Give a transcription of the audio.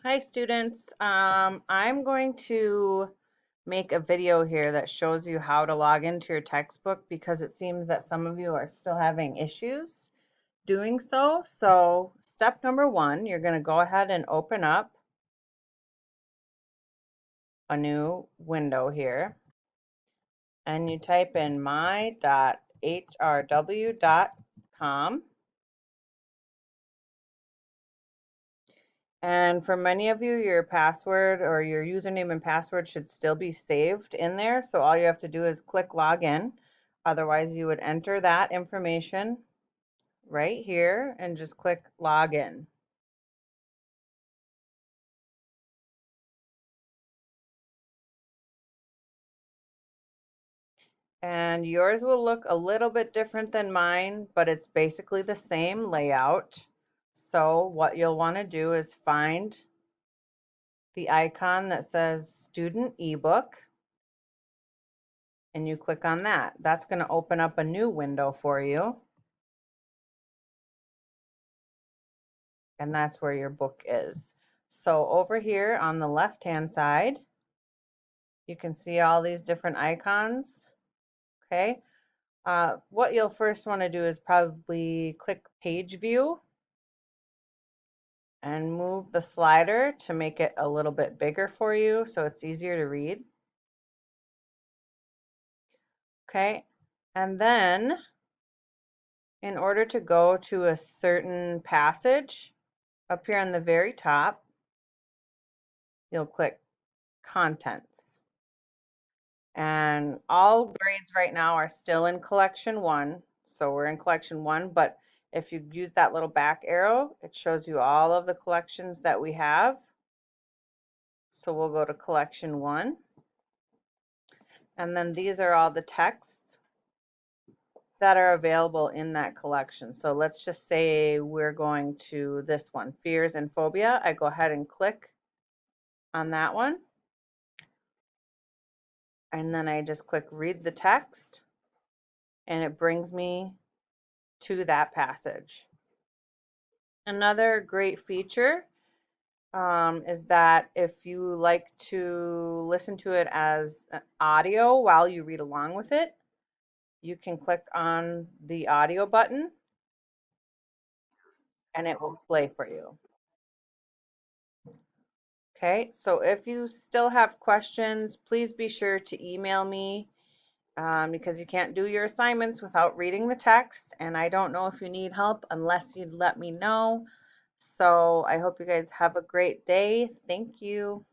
Hi students. I'm going to make a video here that shows you how to log into your textbook because it seems that some of you are still having issues doing so. So step number one, you're going to go ahead and open up a new window here and you type in my.hrw.com. And for many of you, your password or your username and password should still be saved in there. So all you have to do is click login. Otherwise, you would enter that information right here and just click login. And yours will look a little bit different than mine, but it's basically the same layout. So what you'll want to do is find the icon that says student ebook and you click on that. That's going to open up a new window for you. And that's where your book is. So over here on the left-hand side, you can see all these different icons. Okay. What you'll first want to do is probably click page view and move the slider to make it a little bit bigger for you so it's easier to read. Okay. And then in order to go to a certain passage, up here on the very top, you'll click contents. And all grades right now are still in collection one. So we're in collection one, but if you use that little back arrow, it shows you all of the collections that we have. So we'll go to collection one. And then these are all the texts that are available in that collection. So let's just say we're going to this one, Fears and Phobia. I go ahead and click on that one. And then I just click read the text and it brings me to that passage. Another great feature is that if you like to listen to it as audio while you read along with it, you can click on the audio button and it will play for you. Okay, so if you still have questions, please be sure to email me because you can't do your assignments without reading the text, and I don't know if you need help unless you'd let me know. So I hope you guys have a great day. Thank you.